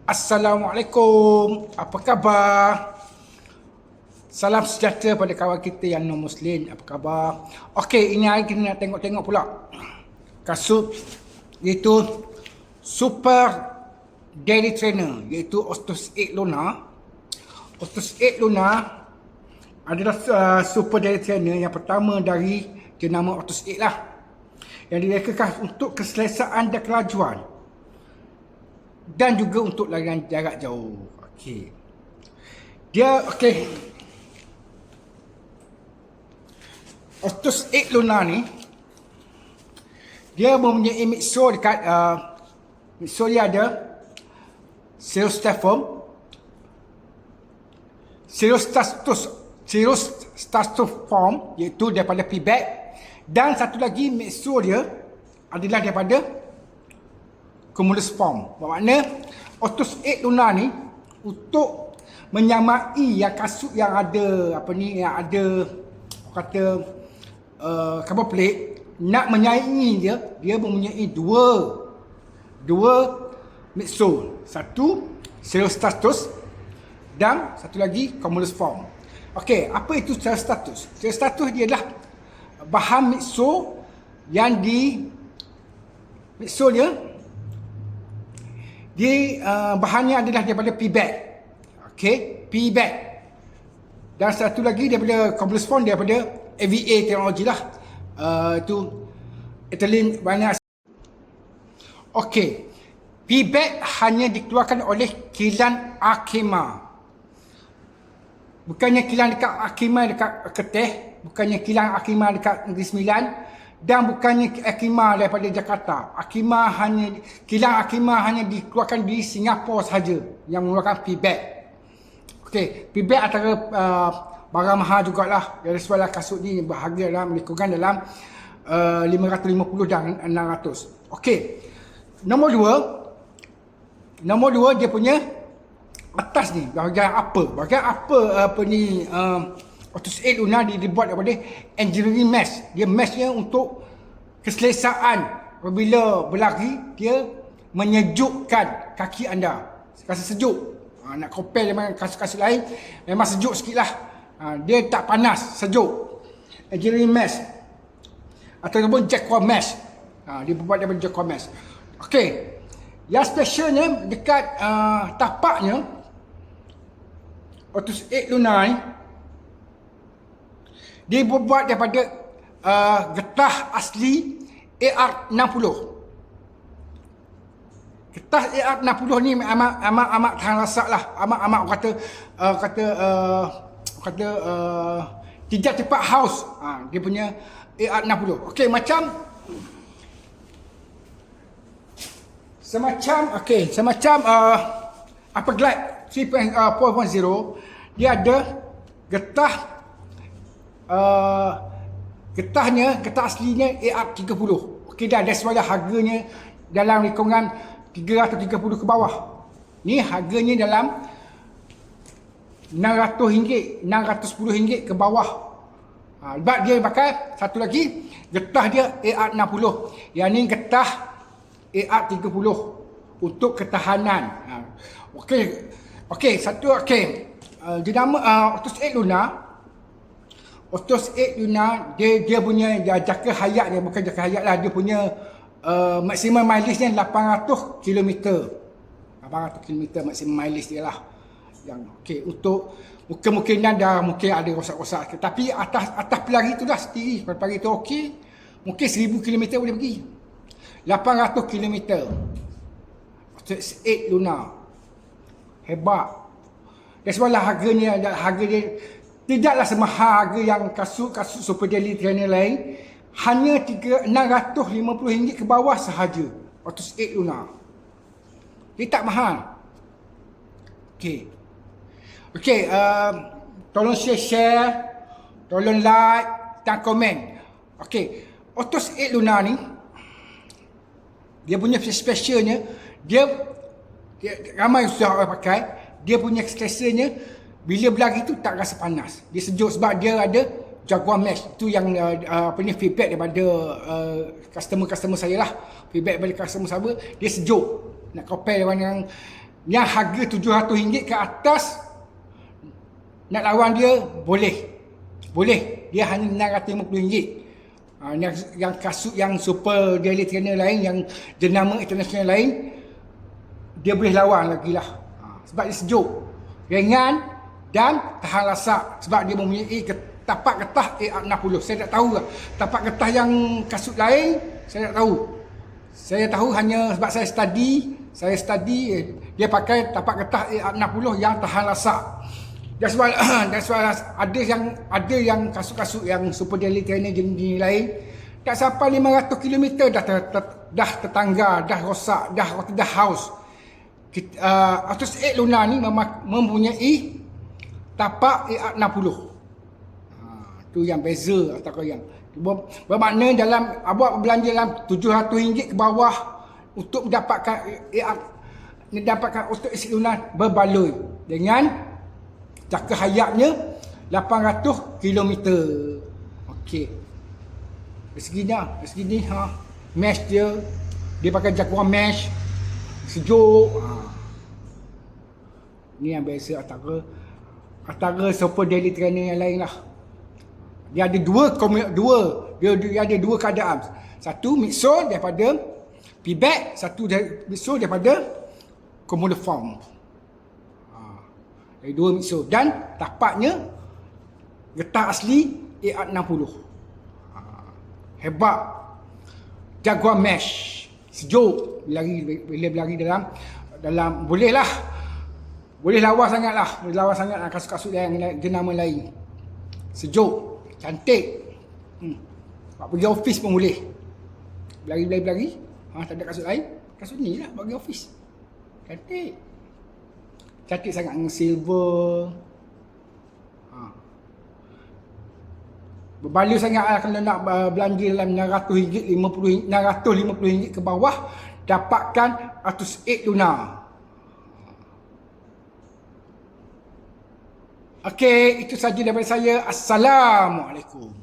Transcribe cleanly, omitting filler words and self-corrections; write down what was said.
Assalamualaikum. Apa khabar? Salam sejahtera pada kawan kita yang non-Muslim. Apa khabar? Okey, ini hari kita nak tengok-tengok pula kasut iaitu Super Daily Trainer iaitu Ostos 8 Luna. Ostos 8 Luna adalah Super Daily Trainer yang pertama dari jenama Ostos 8 lah, yang direkakan untuk keselesaan dan kelajuan dan juga untuk larian jarak jauh. Okey. Ostos 8 Luna ni dia mempunyai midsole dekat midsole dia ada Styrostatoform iaitu daripada P-bag, dan satu lagi midsole dia adalah daripada Cumulus form. Bermakna Ostos 8 Luna ni untuk menyamai yang kasut yang ada yang ada cover plate, nak menyaingi dia mempunyai dua midsole. Satu Styrostatoform dan satu lagi Cumulus form. Okey, apa itu Styrostatoform? Styrostatoform dia adalah bahan midsole yang bahannya adalah daripada P-bag. Okey, P-bag. Dan satu lagi daripada Cumulus form daripada AVA teknologi lah. Itu ethylene warna. Okey. P-bag hanya dikeluarkan oleh kilang Arkema. Bukannya kilang dekat Arkema dekat Keteh, bukannya kilang Arkema dekat Negeri Sembilan, dan bukannya Arkema daripada Jakarta. Kilang Arkema hanya dikeluarkan di Singapura sahaja yang mengeluarkan P-bag. Okey, P-bag antara barang mahal jugalah. Dari sebab kasut ni berharga dalam lingkungan dalam 550 dan 600. Okey. Nombor dua dia punya atas ni bahagian apa ni Ostos 8 Luna dibuat daripada engineering mesh. Dia meshnya untuk keselesaan apabila berlari, dia menyejukkan kaki anda, rasa sejuk. Nak compare dengan kasut-kasut lain memang sejuk sikit lah. Dia tak panas, sejuk. Engineering mesh ataupun Jacquard mesh. Dia buat daripada Jacquard mesh. Okey. Yang specialnya dekat tapaknya Ostos 8 Luna ni, dia buat daripada getah asli AR60. Getah AR60 ni amat tahan rasak lah. Amat kata tidak cepat haus. Dia punya AR60. Okey, semacam Upperglide 3.0, dia ada getah aslinya AR30. Okey dah, that's why harganya dalam lingkungan 330 ke bawah. Ni harganya dalam RM600, RM610 ke bawah. Sebab dia pakai satu lagi getah dia AR60. Yang ni getah AR30 untuk ketahanan. Okey, jenama Ostos 8 Luna. Ostos 8 Luna dia punya jangka hayat dia, bukan jangka hayat lah, dia punya maksimum mileage nya 800 km. 800 km maksimum mileage dia lah. Yang okey, untuk mungkin dah mungkin ada rosak-rosak, tapi atas pelari tu dah sendiri. Pelari tu okey, mungkin 1000 km boleh pergi. 800 km. Ostos 8 Luna. Hebat. Dan sebablah harga dia tidaklah semahal harga yang kasut Super Daily Trainer lain. Hanya RM650 ke bawah sahaja. Ostos 8 Luna. Dia tak mahal. Okey, tolong share, tolong like dan komen. Okey, Ostos 8 Luna ni, dia punya specialnya, dia ramai sudah orang pakai. Dia punya selesanya bila berlari tu tak rasa panas. Dia sejuk sebab dia ada Jaguar Mesh. Itu yang feedback daripada customer saya lah. Feedback daripada customer saya, dia sejuk. Nak compare dengan yang yang harga RM700 ke atas nak lawan dia boleh. Boleh. Dia hanya RM650. Yang kasut yang super daily trainer lain, yang jenama international lain, dia boleh lawan lagi lah. Sebab dia sejuk, ringan dan tahan lasak. Sebab dia mempunyai tapak getah AR60. Saya tak tahu lah tapak getah yang kasut lain, saya tak tahu. Saya tahu hanya sebab saya study dia pakai tapak getah AR60 yang tahan lasak. That's why ada yang kasut-kasut yang super daily trainer jenis lain tak sampai 500 km dah tertanggar, dah rosak, dah haus. Atus 8 Luna ni mempunyai tapak AR60. Tu yang beza atau yang bermakna dalam awak belanja dalam RM700 ke bawah untuk mendapatkan Atus 8 Luna berbaloi dengan jangka hayatnya 800 km. Okey. Dari segi ni mesh dia pakai jaguar mesh sejuk. Ni yang biasa antara super daily trainer yang lain lah. Dia ada dua keadaan. Satu midsole daripada P-back, satu midsole daripada Komodo Foam. Dua midsole dan tapaknya getah asli AR60. Hebat. Jaguar mesh sejuk bila berlari dalam boleh lawa sangatlah kasut-kasut yang jenama lain. Sejuk, cantik. Nak pergi office pun boleh. Berlari. Tak ada kasut lain. Kasut ni lah bagi office. Cantik sangat dengan silver. Berbaloi sangat lah kalau nak belanja dalam RM650 ke bawah, dapatkan Atus 8 Luna. Okey, itu saja daripada saya. Assalamualaikum.